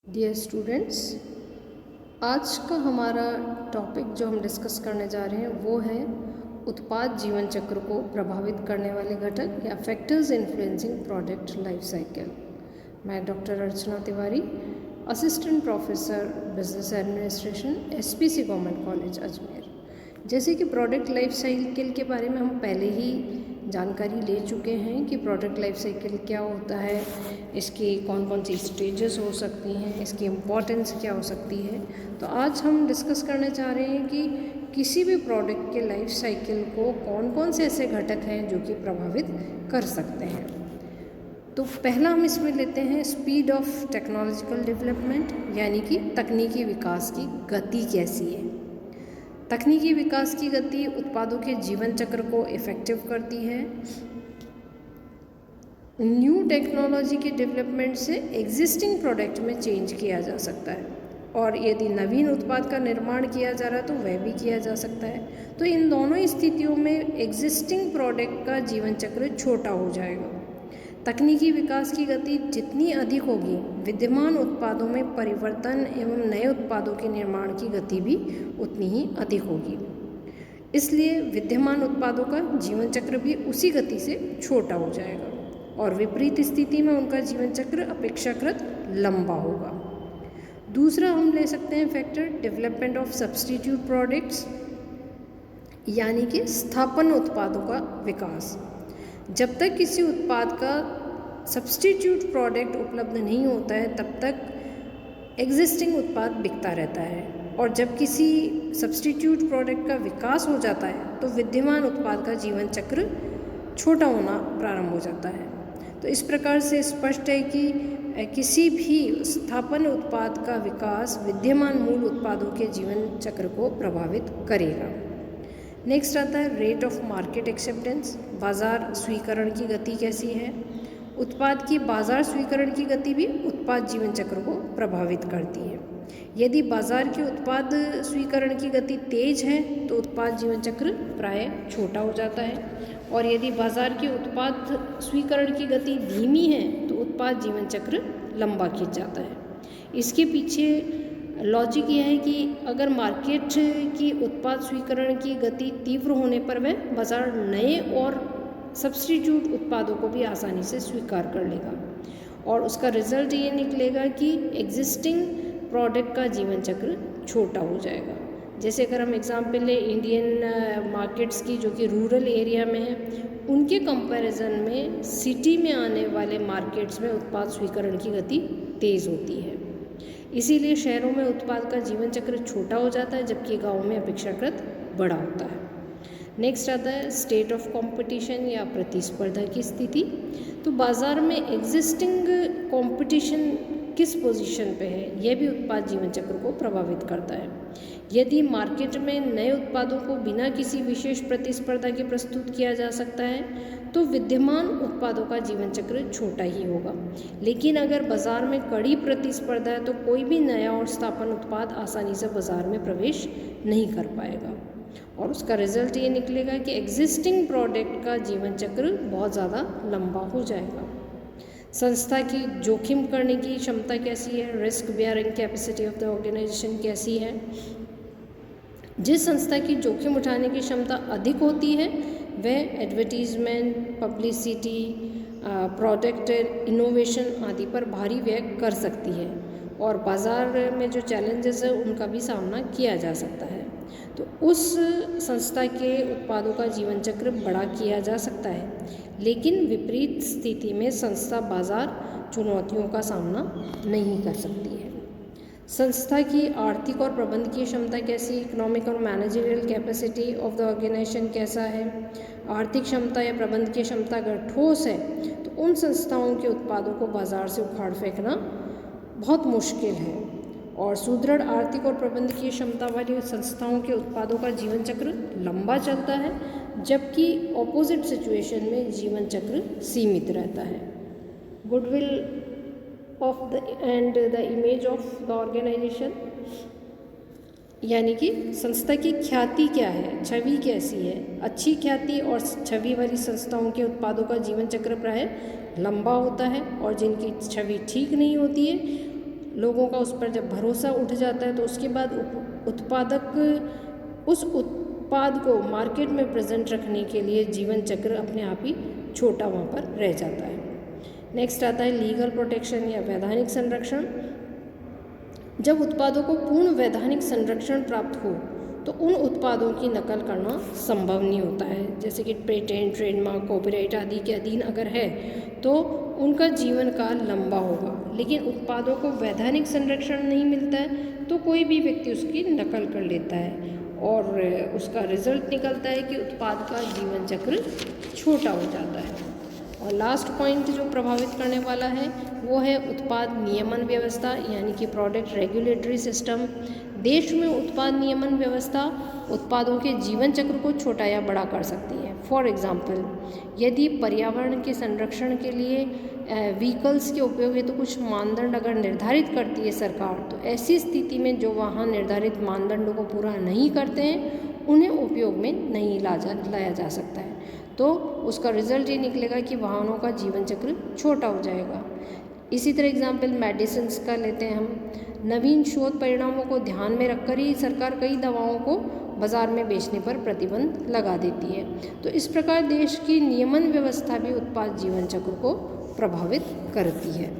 Dear students, आज का हमारा टॉपिक जो हम डिस्कस करने जा रहे हैं वो है उत्पाद जीवन चक्र को प्रभावित करने वाले घटक या factors influencing product life cycle. मैं doctor Archana Tiwari, assistant professor business administration, SPC government college Ajmer. जैसे कि प्रोडक्ट लाइफ साइकिल के बारे में हम पहले ही जानकारी ले चुके हैं कि प्रोडक्ट लाइफ साइकिल क्या होता है, इसकी कौन कौन सी स्टेजेस हो सकती हैं, इसकी इम्पोर्टेंस क्या हो सकती है। तो आज हम डिस्कस करने चाह रहे हैं कि किसी भी प्रोडक्ट के लाइफ साइकिल को कौन कौन से ऐसे घटक हैं जो कि प्रभावित कर सकते हैं। तो पहला हम इसमें लेते हैं स्पीड ऑफ टेक्नोलॉजिकल डेवलपमेंट, यानी कि तकनीकी विकास की गति कैसी है। तकनीकी विकास की गति उत्पादों के जीवन चक्र को इफ़ेक्टिव करती है। न्यू टेक्नोलॉजी के डेवलपमेंट से एग्जिस्टिंग प्रोडक्ट में चेंज किया जा सकता है, और यदि नवीन उत्पाद का निर्माण किया जा रहा है तो वह भी किया जा सकता है। तो इन दोनों स्थितियों में एग्जिस्टिंग प्रोडक्ट का जीवन चक्र छोटा हो जाएगा। तकनीकी विकास की गति जितनी अधिक होगी, विद्यमान उत्पादों में परिवर्तन एवं नए उत्पादों के निर्माण की गति भी उतनी ही अधिक होगी। इसलिए विद्यमान उत्पादों का जीवन चक्र भी उसी गति से छोटा हो जाएगा, और विपरीत स्थिति में उनका जीवन चक्र अपेक्षाकृत लंबा होगा। दूसरा हम ले सकते हैं factor development of substitute products, यानी कि स्थापन उत्पादों का विकास। जब तक किसी उत्पाद का सब्स्टिट्यूट प्रोडक्ट उपलब्ध नहीं होता है तब तक एग्जिस्टिंग उत्पाद बिकता रहता है, और जब किसी सब्स्टिट्यूट प्रोडक्ट का विकास हो जाता है तो विद्यमान उत्पाद का जीवन चक्र छोटा होना प्रारंभ हो जाता है। तो इस प्रकार से स्पष्ट है कि किसी भी स्थापन उत्पाद का विकास विद्यमान मूल उत्पादों के जीवन चक्र को प्रभावित करेगा। नेक्स्ट आता है रेट ऑफ मार्केट एक्सेप्टेंस, बाज़ार स्वीकरण की गति कैसी है। उत्पाद की बाज़ार स्वीकरण की गति भी उत्पाद जीवन चक्र को प्रभावित करती है। यदि बाज़ार के उत्पाद स्वीकरण की गति तेज़ है तो उत्पाद जीवन चक्र प्राय छोटा हो जाता है, और यदि बाज़ार के उत्पाद स्वीकरण की गति धीमी है तो उत्पाद जीवन चक्र लंबा खिंच जाता है। इसके पीछे लॉजिक यह है कि अगर मार्केट की उत्पाद स्वीकरण की गति तीव्र होने पर वह बाज़ार नए और सब्स्टिट्यूट उत्पादों को भी आसानी से स्वीकार कर लेगा, और उसका रिजल्ट ये निकलेगा कि एग्जिस्टिंग प्रोडक्ट का जीवन चक्र छोटा हो जाएगा। जैसे अगर हम एग्जांपल लें इंडियन मार्केट्स की, जो कि रूरल एरिया में है, उनके कंपैरिजन में सिटी में आने वाले मार्केट्स में उत्पाद स्वीकरण की गति तेज़ होती है। इसीलिए शहरों में उत्पाद का जीवन चक्र छोटा हो जाता है, जबकि गाँव में अपेक्षाकृत बड़ा होता है। नेक्स्ट आता है स्टेट ऑफ कंपटीशन या प्रतिस्पर्धा की स्थिति। तो बाज़ार में एग्जिस्टिंग कंपटीशन किस पोजीशन पे है, यह भी उत्पाद जीवन चक्र को प्रभावित करता है। यदि मार्केट में नए उत्पादों को बिना किसी विशेष प्रतिस्पर्धा के प्रस्तुत किया जा सकता है तो विद्यमान उत्पादों का जीवन चक्र छोटा ही होगा। लेकिन अगर बाज़ार में कड़ी प्रतिस्पर्धा है तो कोई भी नया और स्थापन उत्पाद आसानी से बाज़ार में प्रवेश नहीं कर पाएगा, और उसका रिजल्ट ये निकलेगा कि एग्जिस्टिंग प्रोडक्ट का जीवन चक्र बहुत ज़्यादा लंबा हो जाएगा। संस्था की जोखिम करने की क्षमता कैसी है, risk bearing capacity of the organization कैसी है। जिस संस्था की जोखिम उठाने की क्षमता अधिक होती है वह एडवर्टीजमेंट, पब्लिसिटी, प्रोडक्ट इनोवेशन आदि पर भारी व्यय कर सकती है, और बाज़ार में जो चैलेंजेस है उनका भी सामना किया जा सकता है। तो उस संस्था के उत्पादों का जीवन चक्र बड़ा किया जा सकता है, लेकिन विपरीत स्थिति में संस्था बाज़ार चुनौतियों का सामना नहीं कर सकती है। संस्था की आर्थिक और प्रबंधकीय क्षमता कैसी, इकोनॉमिक और managerial capacity of the organization कैसा है। आर्थिक क्षमता या प्रबंधकीय क्षमता अगर ठोस है तो उन संस्थाओं के उत्पादों को बाज़ार से उखाड़ फेंकना बहुत मुश्किल है, और सुदृढ़ आर्थिक और प्रबंधकीय क्षमता वाली संस्थाओं के उत्पादों का जीवन चक्र लंबा चलता है, जबकि ऑपोजिट सिचुएशन में जीवन चक्र सीमित रहता है। Goodwill of the and the image of the organization, यानी कि संस्था की ख्याति क्या है, छवि कैसी है। अच्छी ख्याति और छवि वाली संस्थाओं के उत्पादों का जीवन चक्र प्राय लंबा होता है, और जिनकी छवि ठीक नहीं होती है लोगों का उस पर जब भरोसा उठ जाता है तो उसके बाद उत्पादक उस उत्पाद को मार्केट में प्रेजेंट रखने के लिए जीवन चक्र अपने आप ही छोटा वहाँ पर रह जाता है। नेक्स्ट आता है लीगल प्रोटेक्शन या वैधानिक संरक्षण। जब उत्पादों को पूर्ण वैधानिक संरक्षण प्राप्त हो तो उन उत्पादों की नकल करना संभव नहीं होता है। जैसे कि पेटेंट, ट्रेडमार्क, कॉपीराइट आदि के अधीन अगर है तो उनका जीवन काल लंबा होगा, लेकिन उत्पादों को वैधानिक संरक्षण नहीं मिलता है तो कोई भी व्यक्ति उसकी नकल कर लेता है और उसका रिजल्ट निकलता है कि उत्पाद का जीवन चक्र छोटा हो जाता है। और लास्ट पॉइंट जो प्रभावित करने वाला है वो है उत्पाद नियमन व्यवस्था यानी कि प्रोडक्ट रेगुलेटरी सिस्टम। देश में उत्पाद नियमन व्यवस्था उत्पादों के जीवन चक्र को छोटा या बड़ा कर सकती है। फॉर एग्जांपल, यदि पर्यावरण के संरक्षण के लिए व्हीकल्स के उपयोग हेतु कुछ मानदंड अगर निर्धारित करती है सरकार, तो ऐसी स्थिति में जो वाहन निर्धारित मानदंडों को पूरा नहीं करते हैं उन्हें उपयोग में नहीं लाया जा सकता है। तो उसका रिजल्ट ये निकलेगा कि वाहनों का जीवन चक्र छोटा हो जाएगा। इसी तरह एग्जाम्पल मेडिसिन का लेते हैं हम। नवीन शोध परिणामों को ध्यान में रखकर ही सरकार कई दवाओं को बाजार में बेचने पर प्रतिबंध लगा देती है। तो इस प्रकार देश की नियमन व्यवस्था भी उत्पाद जीवन चक्र को प्रभावित करती है।